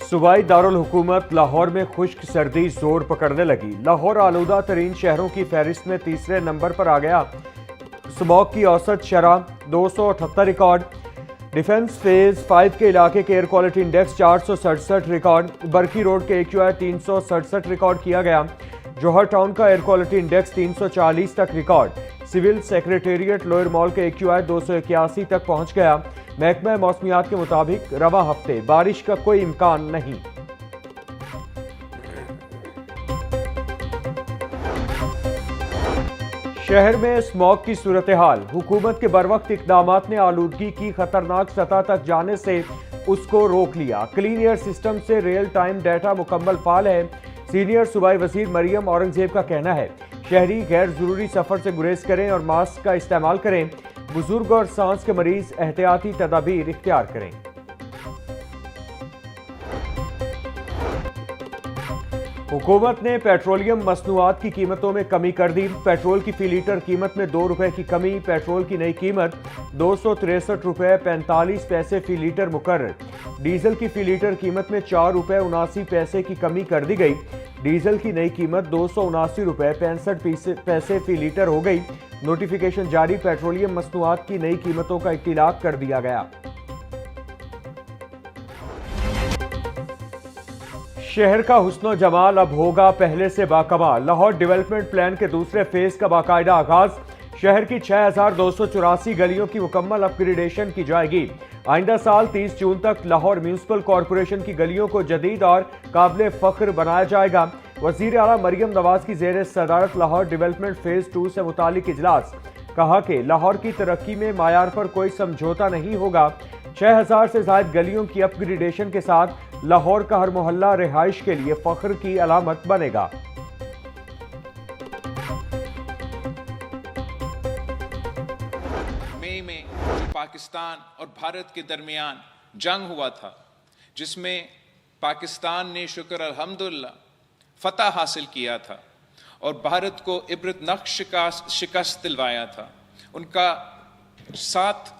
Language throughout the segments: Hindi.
सूबाई दारुल हुकूमत लाहौर में खुश्क सर्दी जोर पकड़ने लगी। लाहौर आलूदा तरीन शहरों की फहरिस्त में तीसरे नंबर पर आ गया। स्मॉग की औसत शरह 278 रिकॉर्ड। डिफेंस फेज 5 के इलाके के air quality index 467 record. Barki Road के AQI 367 रिकॉर्ड किया गया। जौहर टाउन का एयर क्वालिटी इंडेक्स 340 तक record. Civil Secretariat Lower Mall के AQI 281 तक पहुंच गया। महकमा मौसमियात के मुताबिक रवा हफ्ते बारिश का कोई इम्कान नहीं। शहर में स्मॉग की सूरत हाल। हुकूमत के बरवक्त इकदामात ने आलूदगी की खतरनाक सतह तक जाने से उसको रोक लिया। क्लीन एयर सिस्टम से रियल टाइम डाटा मुकम्मल फाल है। सीनियर सूबाई वजीर मरियम औरंगजेब का कहना है, शहरी गैर जरूरी सफर से गुरेज करें और मास्क का इस्तेमाल करें। बुजुर्ग और सांस के मरीज एहतियाती तदाबीर इख्तियार करें। हुकूमत ने पेट्रोलियम मसनूआत की कीमतों में कमी कर दी। पेट्रोल की फी लीटर कीमत में 2 रुपए की कमी। पेट्रोल की नई कीमत 263 रुपए 45 पैसे फी लीटर मुकर्रर। डीजल की फी लीटर कीमत में 4 रुपए 79 पैसे की कमी कर दी गई। डीजल की नई कीमत 279 रुपए 65 पैसे फी लीटर हो गई। नोटिफिकेशन जारी। पेट्रोलियम मसनूआत की नई कीमतों का इत्तिलाक कर दिया गया। शहर का हुस्नो जमाल अब होगा पहले से बाकमाल। लाहौर डेवलपमेंट प्लान के दूसरे फेज का बाकायदा आगाज। शहर की 6284 गलियों की मुकम्मल अपग्रेडेशन की जाएगी। आइंदा साल 30 जून तक लाहौर म्यूनिसिपल कॉरपोरेशन की गलियों को जदीद और काबिल फख्र बनाया जाएगा। वजीर आला मरियम नवाज की जेर सदारत लाहौर डेवलपमेंट फेज 2 से मुतालिक इजलास। कहा कि लाहौर की तरक्की में मायार पर कोई समझौता नहीं होगा। 6000 से ज्यादा गलियों की अपग्रेडेशन के साथ लाहौर का हर मोहल्ला रिहाइश के लिए फख्र की अलामत बनेगा। मई में जो पाकिस्तान और भारत के दरमियान जंग हुआ था, जिसमें पाकिस्तान ने शुक्र अल्हम्दुलिल्लाह फतह हासिल किया था और भारत को इबरतनाक शिकस्त दिलवाया था, उनका 7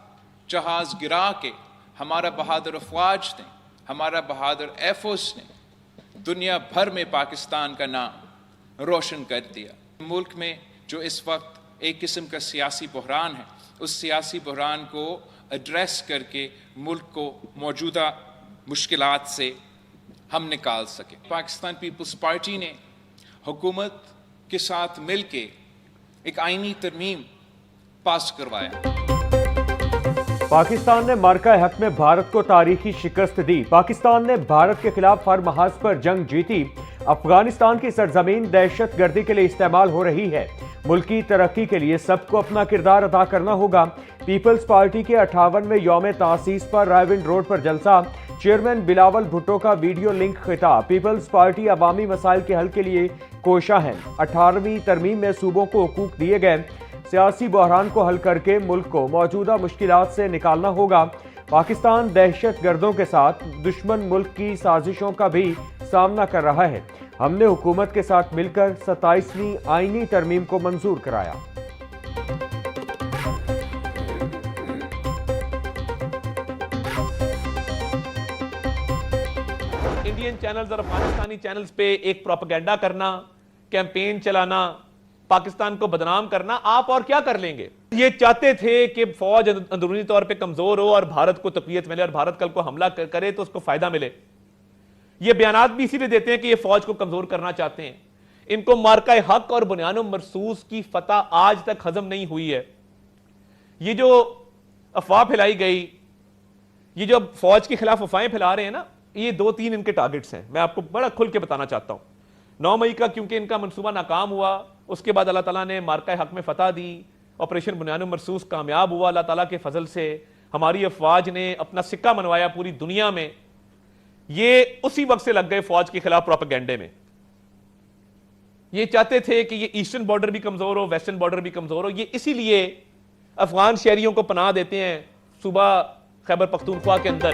जहाज गिरा के हमारा बहादुर अफवाज ने, हमारा बहादुर एयरफोर्स ने दुनिया भर में पाकिस्तान का नाम रोशन कर दिया। मुल्क में जो इस वक्त एक किस्म का सियासी बहरान है, उस सियासी बहरान को एड्रेस करके मुल्क को मौजूदा मुश्किलात से हम निकाल सकें। पाकिस्तान पीपल्स पार्टी ने हुकूमत के साथ मिलके एक आईनी तरमीम पास करवाया। पाकिस्तान ने मार्का हक में भारत को तारीखी शिकस्त दी। पाकिस्तान ने भारत के खिलाफ हर महाज पर जंग जीती। अफगानिस्तान की सरजमीन दहशत गर्दी के लिए इस्तेमाल हो रही है। मुल्क की तरक्की के लिए सबको अपना किरदार अदा करना होगा। पीपल्स पार्टी के 58वें यौम तासीस पर रायविंड रोड पर जलसा। चेयरमैन बिलावल भुट्टो का वीडियो लिंक खिताब। पीपल्स पार्टी अवामी मसाइल के हल के लिए कोशा है। 18वीं तरमीम में सूबों को हुकूक दिए गए। सियासी बहरान को हल करके मुल्क को मौजूदा मुश्किलात से निकालना होगा। पाकिस्तान दहशत गर्दों के साथ दुश्मन मुल्क की साजिशों का भी सामना कर रहा है। हमने हुकूमत के साथ मिलकर 27वीं आईनी तरमीम को मंजूर कराया। इंडियन चैनल्स और अफगानिस्तानी चैनल्स पे एक प्रोपेगेंडा करना, कैंपेन चलाना, पाकिस्तान को बदनाम करना, आप और क्या कर लेंगे। ये चाहते थे कि फौज अंदरूनी तौर पे कमजोर हो और भारत को तकवीयत मिले और भारत कल को हमला करे तो उसको फायदा मिले। ये बयानात भी इसीलिए देते हैं कि ये फौज को कमजोर करना चाहते हैं। इनको मार्का हक और बुनियान मरसूस की फतह आज तक हजम नहीं हुई है। ये जो अफवाह फैलाई गई, ये जो फौज के खिलाफ अफवाहें फैला रहे हैं ना, ये 2-3 इनके टारगेट्स हैं। मैं आपको बड़ा खुल के बताना चाहता हूं। 9 मई का क्योंकि इनका मंसूबा नाकाम हुआ, उसके बाद अल्लाह ताला ने मार्का हक में फतह दी। ऑपरेशन बुनियान मरसूस कामयाब हुआ अल्लाह ताला के फजल से। हमारी अफवाज ने अपना सिक्का मनवाया पूरी दुनिया में। ये उसी वक्त से लग गए फौज के खिलाफ प्रोपेगेंडे में। ये चाहते थे कि ये ईस्टर्न बॉर्डर भी कमजोर हो, वेस्टर्न बॉर्डर भी कमजोर हो। ये इसीलिए अफगान शहरियों को पनाह देते हैं सूबा खैबर पख्तूनख्वा के अंदर।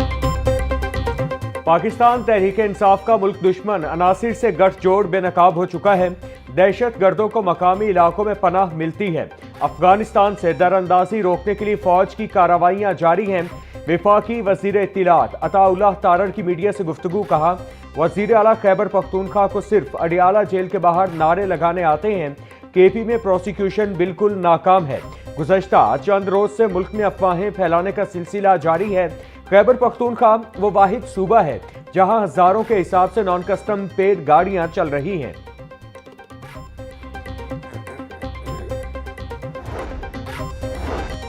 पाकिस्तान तहरीक इंसाफ का मुल्क दुश्मन अनासिर से गठजोड़ बेनकाब हो चुका है। दहशत गर्दों को मकामी इलाकों में पनाह मिलती है। अफगानिस्तान से दरअंदाजी रोकने के लिए फौज की कार्रवाइयां जारी हैं। वफाकी वजीर इत्तिलात अताउल्लाह तारड़ की मीडिया से गुफ्तगू। कहा, वजीर आला खैबर पख्तूनख्वा को सिर्फ अडियाला जेल के बाहर नारे लगाने आते हैं। केपी में प्रोसिक्यूशन बिल्कुल नाकाम है। गुज़श्ता चंद रोज से मुल्क में अफवाहें फैलाने का सिलसिला जारी है। खैबर पख्तूनख्वा वो वाहिद सूबा है जहां हजारों के हिसाब से नॉन कस्टम पेड गाड़ियां चल रही हैं।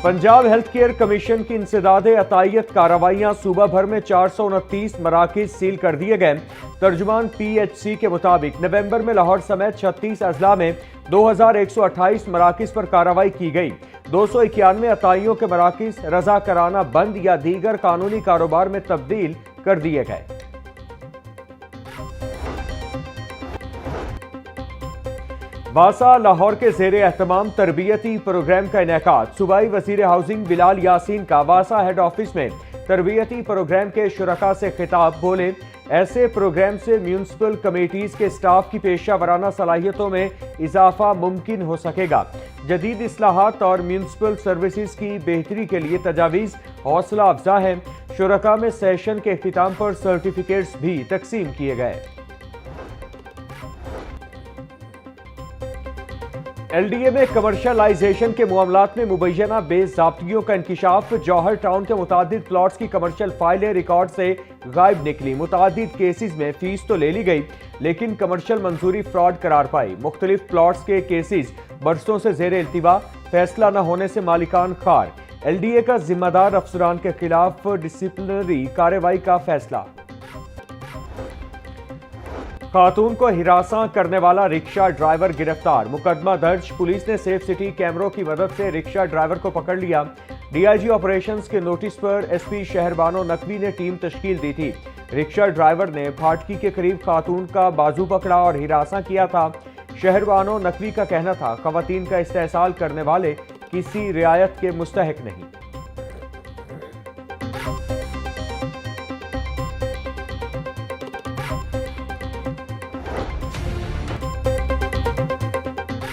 पंजाब हेल्थ केयर कमीशन की इंसदादे अतायत कार्रवाइयां सूबा भर में 429 मराकिज सील कर दिए गए। तर्जुमान PHC के मुताबिक नवंबर में लाहौर समेत 36 अजला में 2128 मराकिज पर कार्रवाई की गई। 291 अताइयों के मराकिज रजा कराना बंद या दीगर कानूनी कारोबार में तब्दील कर दिए गए। वासा लाहौर के ज़ेरे एहतमाम तरबियती प्रोग्राम का इनेकाद। सूबाई वज़ीर हाउसिंग बिलाल यासीन का वासा हेड ऑफिस में तरबियती प्रोग्राम के शुरका से खिताब। बोले, ऐसे प्रोग्राम से म्यूनसिपल कमेटीज के स्टाफ की पेशा वराना सलाहियतों में इजाफा मुमकिन हो सकेगा। जदीद इस्लाहात और म्यूनसिपल सर्विसेज की बेहतरी के लिए तजावीज़ हौसला अफजा है। शुरका में सेशन के इख्तिताम पर सर्टिफिकेट्स भी तकसीम किए गए। LDA में कमर्शलाइजेशन के मामलात में मुबैना बेज़ाब्तियों का इंकिशाफ। जौहर टाउन के मुतादिद प्लॉट्स की कमर्शियल फाइलें रिकॉर्ड से गायब निकली। मुतादिद केसेस में फीस तो ले ली गई लेकिन कमर्शियल मंजूरी फ्रॉड करार पाई। मुख्तलिफ प्लॉट्स के केसेस बरसों से ज़ेरे इल्तिवा, फैसला न होने से मालिकान खार। LDA का जिम्मेदार अफसरान के खिलाफ डिसिप्लिनरी कार्रवाई का फैसला। खातून को हिरासा करने वाला रिक्शा ड्राइवर गिरफ्तार। मुकदमा दर्ज। पुलिस ने सेफ सिटी कैमरों की मदद से रिक्शा ड्राइवर को पकड़ लिया। DIG ऑपरेशंस के नोटिस पर SP शहरबानो नकवी ने टीम तश्कील दी थी। रिक्शा ड्राइवर ने फाटकी के करीब खातून का बाजू पकड़ा और हिरासा किया था। शहरबानो नकवी का कहना था, खवातीन का इस्तेहसाल करने वाले किसी रियायत के मुस्तहक नहीं।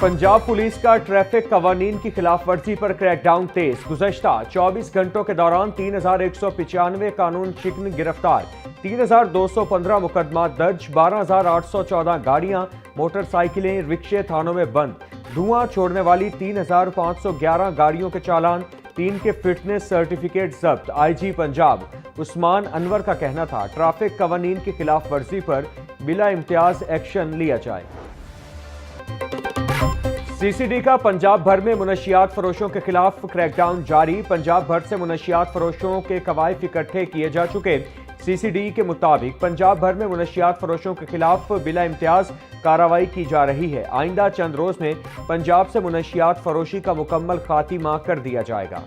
पंजाब पुलिस का ट्रैफिक कवानीन की खिलाफ वर्जी पर क्रैकडाउन तेज। गुज़श्ता 24 घंटों के दौरान 3195 कानून शिकन गिरफ्तार। 3215 मुकदमा दर्ज। 12814 गाड़ियां, मोटरसाइकिलें, रिक्शे थानों में बंद। धुआं छोड़ने वाली 3511 गाड़ियों के चालान। 3 के फिटनेस सर्टिफिकेट जब्त। IG पंजाब उस्मान अनवर का कहना था, ट्रैफिक कवानीन की खिलाफ वर्जी पर बिला इम्तियाज एक्शन लिया जाए। CCD का पंजाब भर में मुनशियात फरोशों के खिलाफ क्रैकडाउन जारी। पंजाब भर से मुनशियात फरोशों के कवायद इकट्ठे किए जा चुके। CCD के मुताबिक पंजाब भर में मुनशियात फरोशों के खिलाफ बिला इम्तियाज कार्रवाई की जा रही है। आइंदा चंद रोज में पंजाब से मुनशियात फरोशी का मुकम्मल खात्मा कर दिया जाएगा।